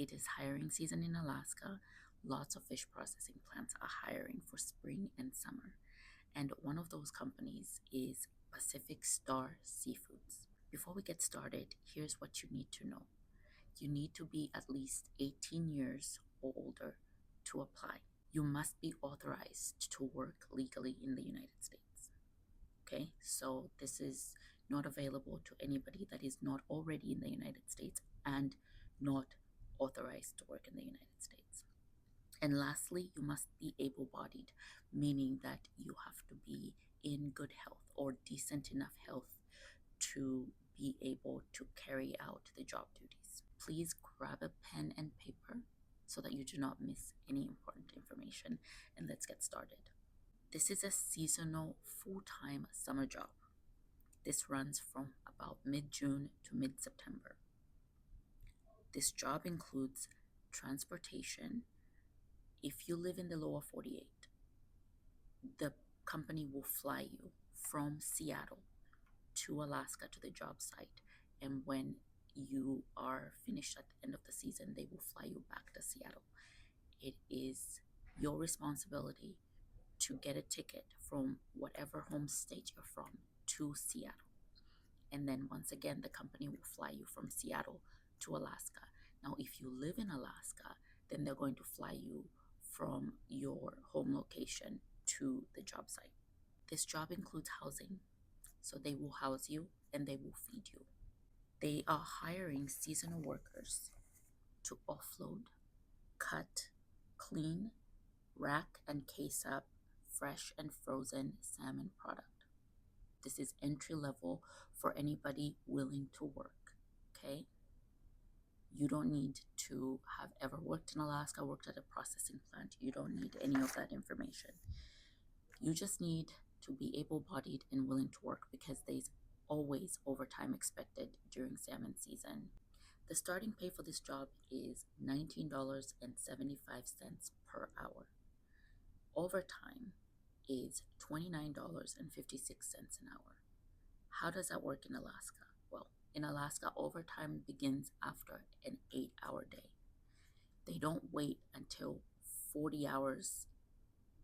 It is hiring season in Alaska. Lots of fish processing plants are hiring for spring and summer. And one of those companies is Pacific Star Seafoods. Before we get started, here's what you need to know. You need to be at least 18 years or older to apply. You must be authorized to work legally in the United States. Okay, so this is not available to anybody that is not already in the United States and not authorized to work in the United States. And lastly, you must be able-bodied, meaning that you have to be in good health or decent enough health to be able to carry out the job duties. Please grab a pen and paper so that you do not miss any important information, and let's get started. This is a seasonal full-time summer job. This runs from about mid-June to mid-September. This job includes transportation. If you live in the lower 48, the company will fly you from Seattle to Alaska to the job site. And when you are finished at the end of the season, they will fly you back to Seattle. It is your responsibility to get a ticket from whatever home state you're from to Seattle. And then once again, the company will fly you from Seattle to Alaska. Now, if you live in Alaska, then they're going to fly you from your home location to the job site. This job includes housing, so they will house you and they will feed you. They are hiring seasonal workers to offload, cut, clean, rack, and case up fresh and frozen salmon product. This is entry level for anybody willing to work, okay? You don't need to have ever worked in Alaska, worked at a processing plant. You don't need any of that information. You just need to be able-bodied and willing to work because there's always overtime expected during salmon season. The starting pay for this job is $19.75 per hour. Overtime is $29.56 an hour. How does that work in Alaska? Well, in Alaska, overtime begins after an 8-hour day. They don't wait until 40 hours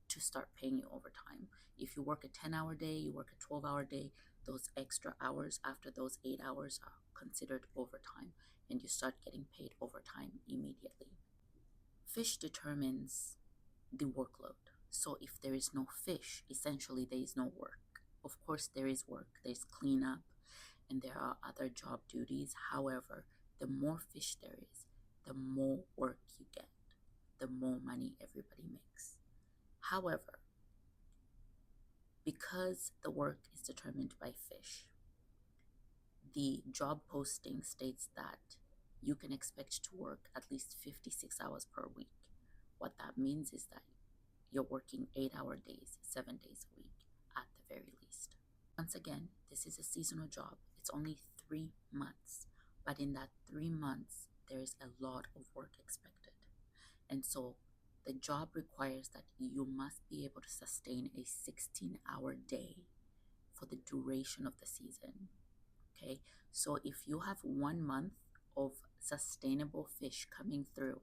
to start paying you overtime. If you work a 10-hour day, you work a 12-hour day, those extra hours after those 8 hours are considered overtime, and you start getting paid overtime immediately. Fish determines the workload. So if there is no fish, essentially there is no work. Of course, there is work, there's cleanup, and there are other job duties. However, the more fish there is, the more work you get, the more money everybody makes. However, because the work is determined by fish, the job posting states that you can expect to work at least 56 hours per week. What that means is that you're working 8-hour days, 7 days a week at the very least. Once again, this is a seasonal job. It's only 3 months, but in that 3 months, there is a lot of work expected. And so the job requires that you must be able to sustain a 16-hour day for the duration of the season. Okay, so if you have 1 month of sustainable fish coming through,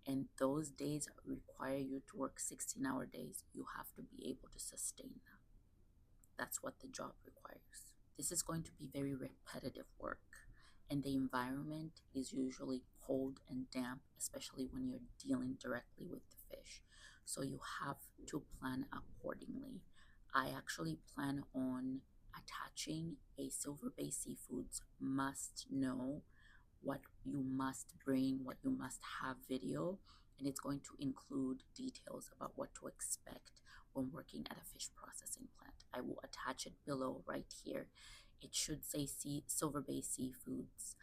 and those days require you to work 16-hour days, you have to be able to sustain that. That's what the job requires. This is going to be very repetitive work, and the environment is usually cold and damp, especially when you're dealing directly with the fish. So you have to plan accordingly. I actually plan on attaching a Silver Bay Seafoods must know, what you must bring, what you must have video, and it's going to include details about what to expect when working at a fish processing plant. I will attach it below right here. It should say Silver Bay Seafoods,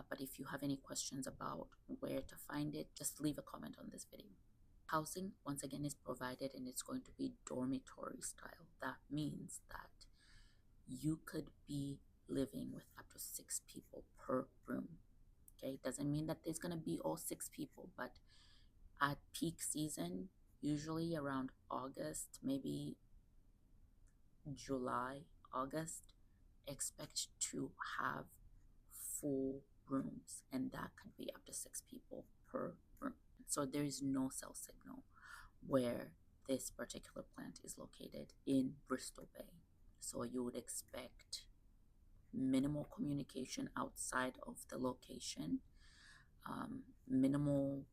but if you have any questions about where to find it, just leave a comment on this video. Housing, once again, is provided, and it's going to be dormitory style. That means that you could be living with up to 6 people per room. Okay, it doesn't mean that there's going to be all 6 people, but at peak season, usually around August, maybe July, August, expect to have full rooms, and that could be up to 6 people So there is no cell signal where this particular plant is located in Bristol Bay. So you would expect minimal communication outside of the location, minimal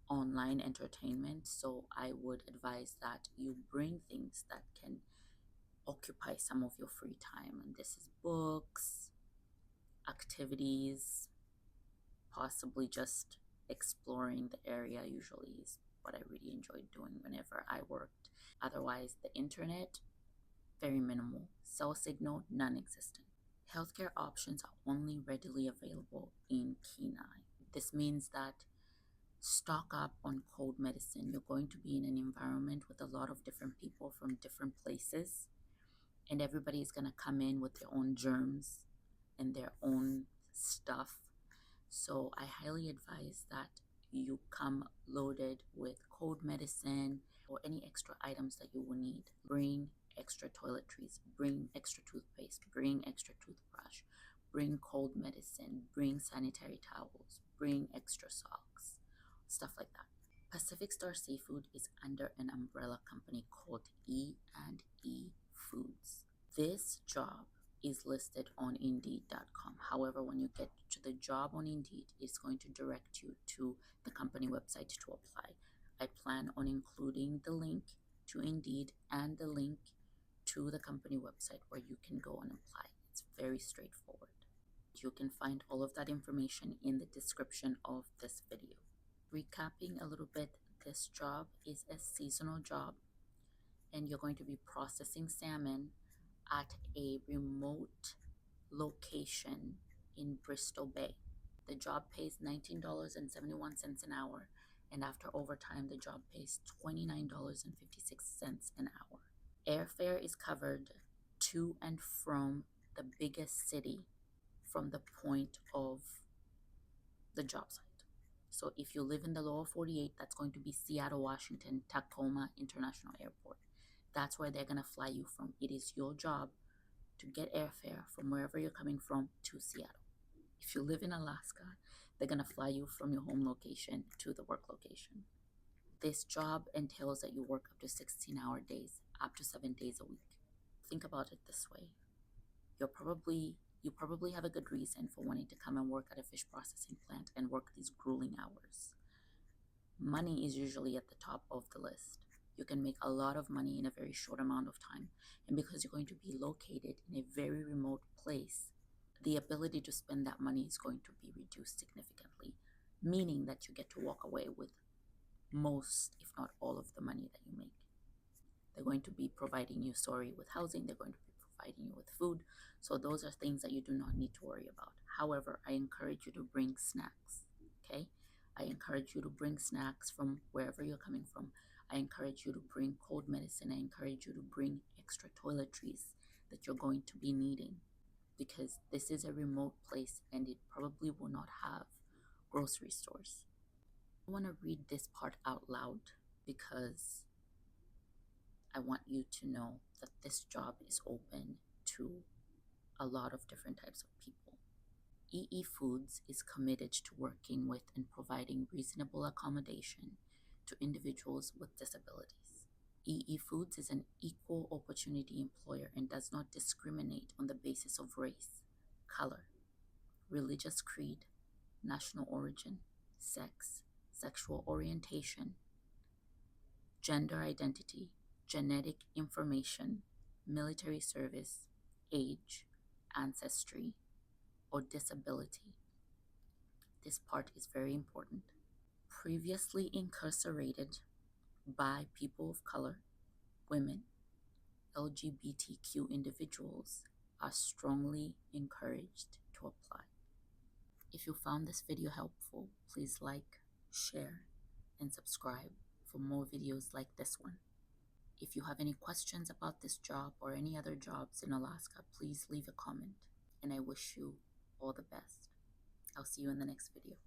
online entertainment. So I would advise that you bring things that can occupy some of your free time. And this is books, activities, possibly just exploring the area usually is what I really enjoyed doing whenever I worked. Otherwise, the internet, very minimal. Cell signal, non-existent. Healthcare options are only readily available in Kenai. This means that stock up on cold medicine. You're going to be in an environment with a lot of different people from different places, and everybody is going to come in with their own germs and their own stuff. So I highly advise that you come loaded with cold medicine or any extra items that you will need. Bring extra toiletries, bring extra toothpaste, bring extra toothbrush, bring cold medicine, bring sanitary towels, bring extra socks, stuff like that. Pacific Star Seafood is under an umbrella company called E&E Foods. This job is listed on Indeed.com. However, when you get to the job on Indeed, it's going to direct you to the company website to apply. I plan on including the link to Indeed and the link to the company website where you can go and apply. It's very straightforward. You can find all of that information in the description of this video. Recapping a little bit, this job is a seasonal job, and you're going to be processing salmon at a remote location in Bristol Bay. The job pays $19.71 an hour, and after overtime, the job pays $29.56 an hour. Airfare is covered to and from the biggest city from the point of the job site. So if you live in the lower 48, that's going to be Seattle, Washington, Tacoma International Airport. That's where they're going to fly you from. It is your job to get airfare from wherever you're coming from to Seattle. If you live in Alaska, they're going to fly you from your home location to the work location. This job entails that you work up to 16-hour days, up to 7 days a week. Think about it this way. You probably have a good reason for wanting to come and work at a fish processing plant and work these grueling hours. Money is usually at the top of the list. You can make a lot of money in a very short amount of time. And because you're going to be located in a very remote place, the ability to spend that money is going to be reduced significantly, meaning that you get to walk away with most, if not all, of the money that you make. They're going to be providing you, with housing. They're going to be providing you with food. So those are things that you do not need to worry about. However, I encourage you to bring snacks, okay? I encourage you to bring snacks from wherever you're coming from. I encourage you to bring cold medicine. I encourage you to bring extra toiletries that you're going to be needing, because this is a remote place and it probably will not have grocery stores. I want to read this part out loud because I want you to know that this job is open to a lot of different types of people. EE Foods is committed to working with and providing reasonable accommodation to individuals with disabilities. EE Foods is an equal opportunity employer and does not discriminate on the basis of race, color, religious creed, national origin, sex, sexual orientation, gender identity, genetic information, military service, age, ancestry, or disability. This part is very important. Previously incarcerated by people of color, women, LGBTQ individuals are strongly encouraged to apply. If you found this video helpful, please like, share, and subscribe for more videos like this one. If you have any questions about this job or any other jobs in Alaska, please leave a comment, and I wish you all the best. I'll see you in the next video.